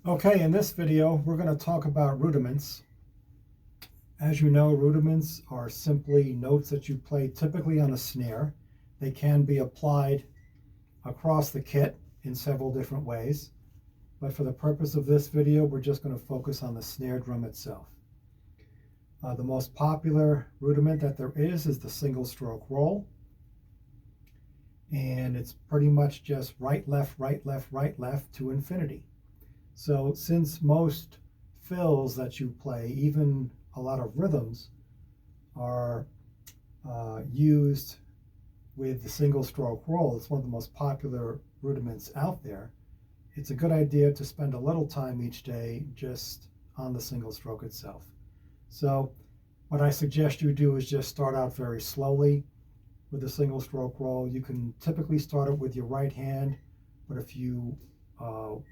Okay, in this video, we're going to talk about rudiments. As you know, rudiments are simply notes that you play typically on a snare. They can be applied across the kit in several different ways. But for the purpose of this video, we're just going to focus on the snare drum itself. The most popular rudiment that there is the single stroke roll. And it's pretty much just right, left, right, left, right, left to infinity. So since most fills that you play, even a lot of rhythms, are used with the single stroke roll, it's one of the most popular rudiments out there, it's a good idea to spend a little time each day just on the single stroke itself. So what I suggest you do is just start out very slowly with the single stroke roll. You can typically start it with your right hand, but if you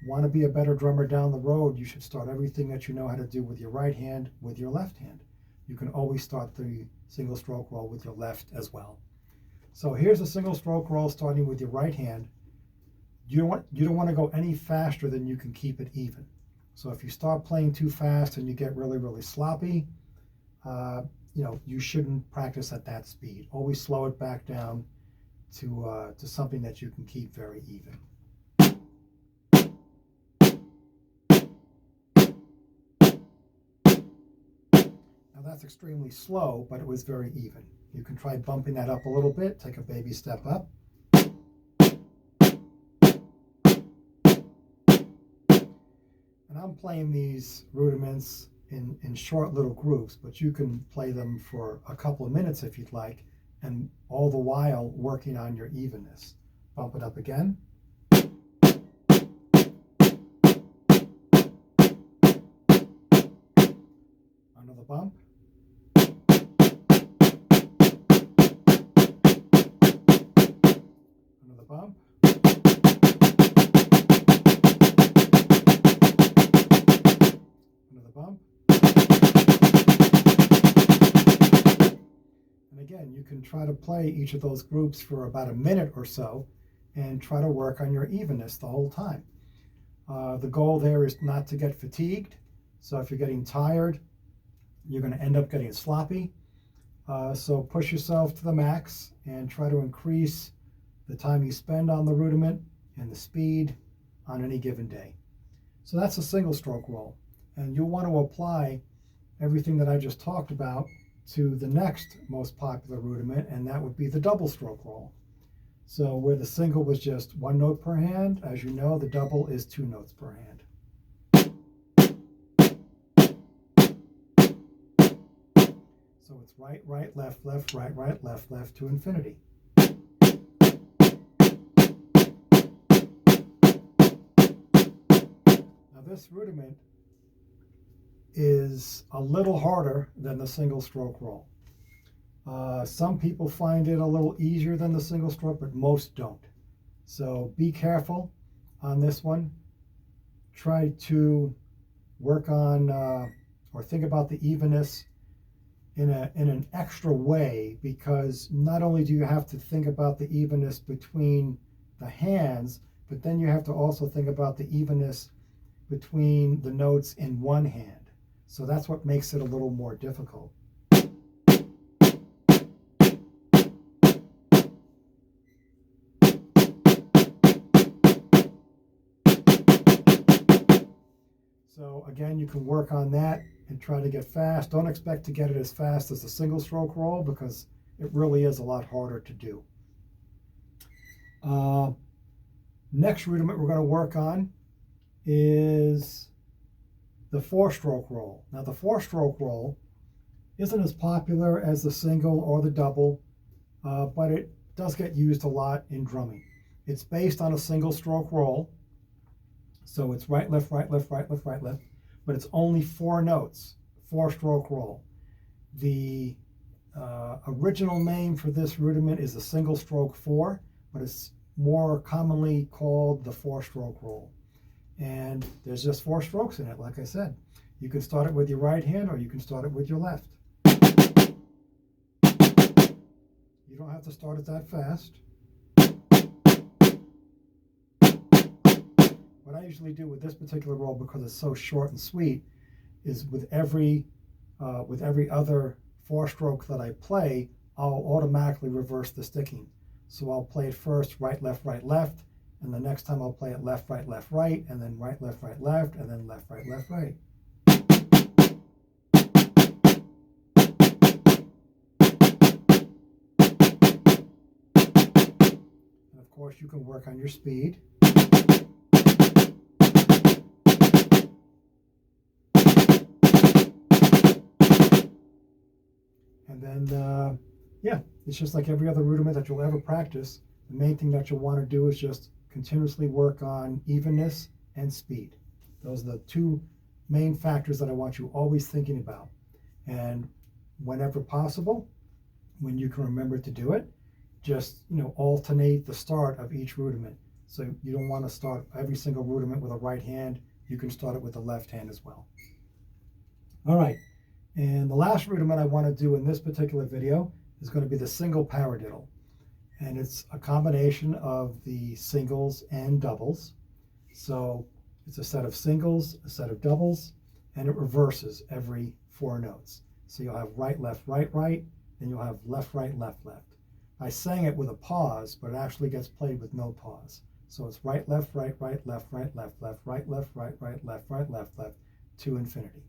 want to be a better drummer down the road, you should start everything that you know how to do with your right hand with your left hand. You can always start the single stroke roll with your left as well. So here's a single stroke roll starting with your right hand. You don't want to go any faster than you can keep it even. So if you start playing too fast and you get really, really sloppy, you shouldn't practice at that speed. Always slow it back down to something that you can keep very even. Now that's extremely slow, but it was very even. You can try bumping that up a little bit, take a baby step up. And I'm playing these rudiments in short little groups, but you can play them for a couple of minutes if you'd like, and all the while working on your evenness. Bump it up again. Another bump. Another bump. Another bump. And again, you can try to play each of those groups for about a minute or so and try to work on your evenness the whole time. The goal there is not to get fatigued. So if you're getting tired, you're going to end up getting sloppy. So push yourself to the max and try to increase the time you spend on the rudiment and the speed on any given day. So that's a single stroke roll. And you'll want to apply everything that I just talked about to the next most popular rudiment, and that would be the double stroke roll. So where the single was just one note per hand, as you know, the double is 2 notes per hand. So it's right, right, left, left, right, right, left, left to infinity. Now this rudiment is a little harder than the single stroke roll. Some people find it a little easier than the single stroke, but most don't. So be careful on this one. Try to work on or think about the evenness in an extra way, because not only do you have to think about the evenness between the hands, but then you have to also think about the evenness between the notes in one hand. So that's what makes it a little more difficult. So again, you can work on that and try to get fast. Don't expect to get it as fast as the single stroke roll, because it really is a lot harder to do. Next rudiment we're going to work on is the 4-stroke roll. Now the 4-stroke roll isn't as popular as the single or the double, but it does get used a lot in drumming. It's based on a single stroke roll. So it's right, left, right, left, right, left, right, left, but it's only 4 notes, 4-stroke roll. The original name for this rudiment is a single stroke 4, but it's more commonly called the 4-stroke roll. And there's just 4 strokes in it, like I said. You can start it with your right hand or you can start it with your left. You don't have to start it that fast. What what I usually do with this particular roll, because it's so short and sweet, is with every other 4-stroke that I play, I'll automatically reverse the sticking. So I'll play it first right, left, and the next time I'll play it left, right, and then right, left, and then left, right. And of course, you can work on your speed. And then, yeah, it's just like every other rudiment that you'll ever practice. The main thing that you'll want to do is just continuously work on evenness and speed. Those are the two main factors that I want you always thinking about. And whenever possible, when you can remember to do it, just alternate the start of each rudiment. So you don't want to start every single rudiment with a right hand. You can start it with the left hand as well. All right, and the last rudiment I want to do in this particular video is going to be the single paradiddle. And it's a combination of the singles and doubles. So it's a set of singles, a set of doubles, and it reverses every 4 notes. So you'll have right, left, right, then you'll have left, right. I sang it with a pause, but it actually gets played with no pause. So it's right, left, right, left, right, left, to infinity.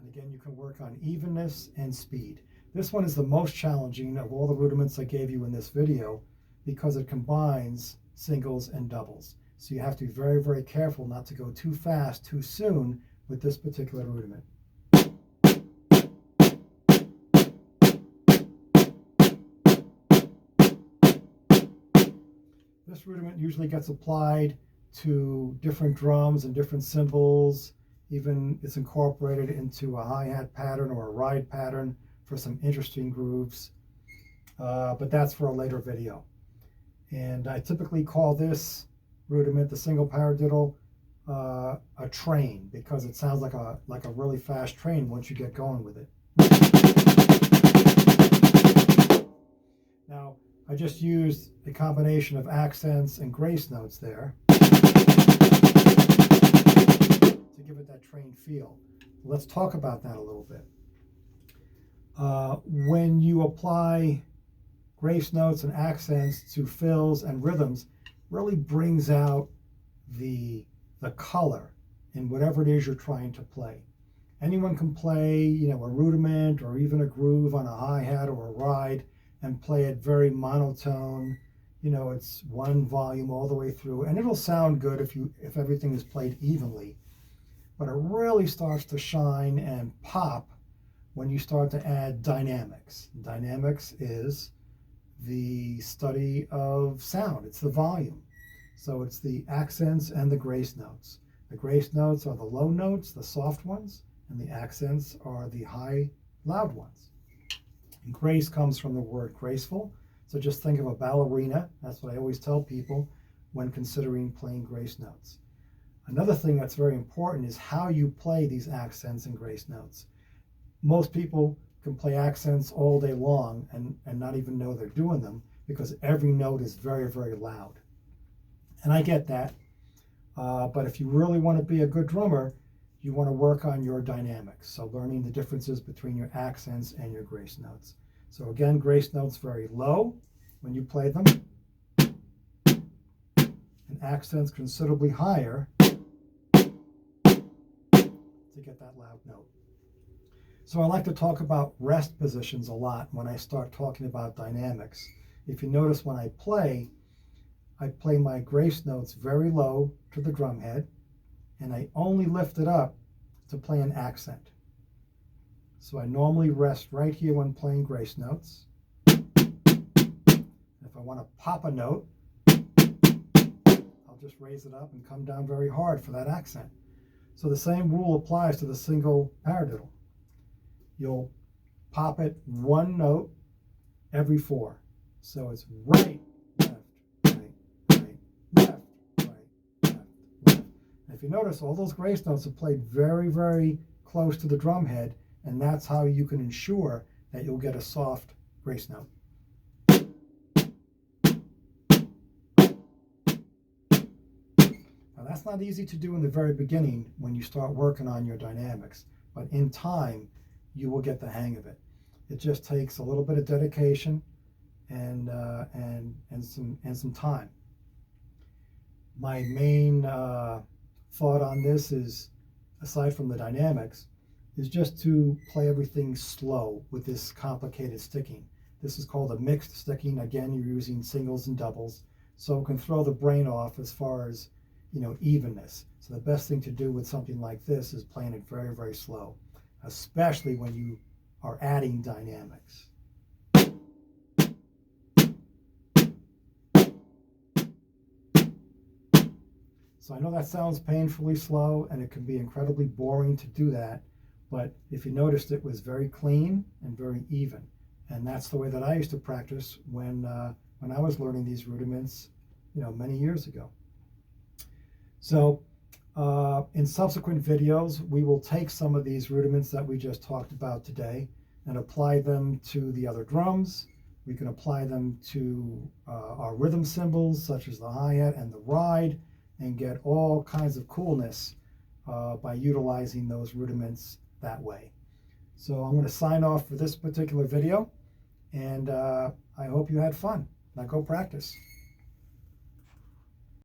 Again, you can work on evenness and speed. This one is the most challenging of all the rudiments I gave you in this video because it combines singles and doubles. So you have to be very, very careful not to go too fast, too soon with this particular rudiment. This rudiment usually gets applied to different drums and different cymbals. Even it's incorporated into a hi-hat pattern or a ride pattern for some interesting grooves. But that's for a later video. And I typically call this rudiment, the single paradiddle, a train, because it sounds like a really fast train once you get going with it. Now, I just used a combination of accents and grace notes there to give it that train feel. Let's talk about that a little bit. When you apply grace notes and accents to fills and rhythms, really brings out the color in whatever it is you're trying to play. Anyone can play, a rudiment or even a groove on a hi-hat or a ride and play it very monotone. It's one volume all the way through, and it'll sound good if everything is played evenly. But it really starts to shine and pop when you start to add dynamics. Dynamics is the study of sound. It's the volume. So it's the accents and the grace notes. The grace notes are the low notes, the soft ones, and the accents are the high, loud ones. And grace comes from the word graceful. So just think of a ballerina. That's what I always tell people when considering playing grace notes. Another thing that's very important is how you play these accents and grace notes. Most people can play accents all day long and not even know they're doing them because every note is very, very loud. And I get that. But if you really want to be a good drummer, you want to work on your dynamics. So learning the differences between your accents and your grace notes. So again, grace notes very low when you play them, and accents considerably higher to get that loud note. So I like to talk about rest positions a lot when I start talking about dynamics. If you notice when I play my grace notes very low to the drum head, and I only lift it up to play an accent. So I normally rest right here when playing grace notes. If I want to pop a note, I'll just raise it up and come down very hard for that accent. So the same rule applies to the single paradiddle. You'll pop it one note every 4. So it's right, left, right, left, right, left. And if you notice, all those grace notes are played very, very close to the drum head, and that's how you can ensure that you'll get a soft grace note. Now that's not easy to do in the very beginning when you start working on your dynamics, but in time you will get the hang of it. It just takes a little bit of dedication and some time. My main thought on this is, aside from the dynamics, is just to play everything slow with this complicated sticking. This is called a mixed sticking. Again, you're using singles and doubles, so it can throw the brain off as far as, you know, evenness. So the best thing to do with something like this is playing it very, very slow, especially when you are adding dynamics. So I know that sounds painfully slow, and it can be incredibly boring to do that, but if you noticed, it was very clean and very even. And that's the way that I used to practice when I was learning these rudiments, you know, many years ago. So in subsequent videos, we will take some of these rudiments that we just talked about today and apply them to the other drums. We can apply them to our rhythm cymbals, such as the hi-hat and the ride, and get all kinds of coolness by utilizing those rudiments that way. So I'm going to sign off for this particular video, and I hope you had fun. Now go practice.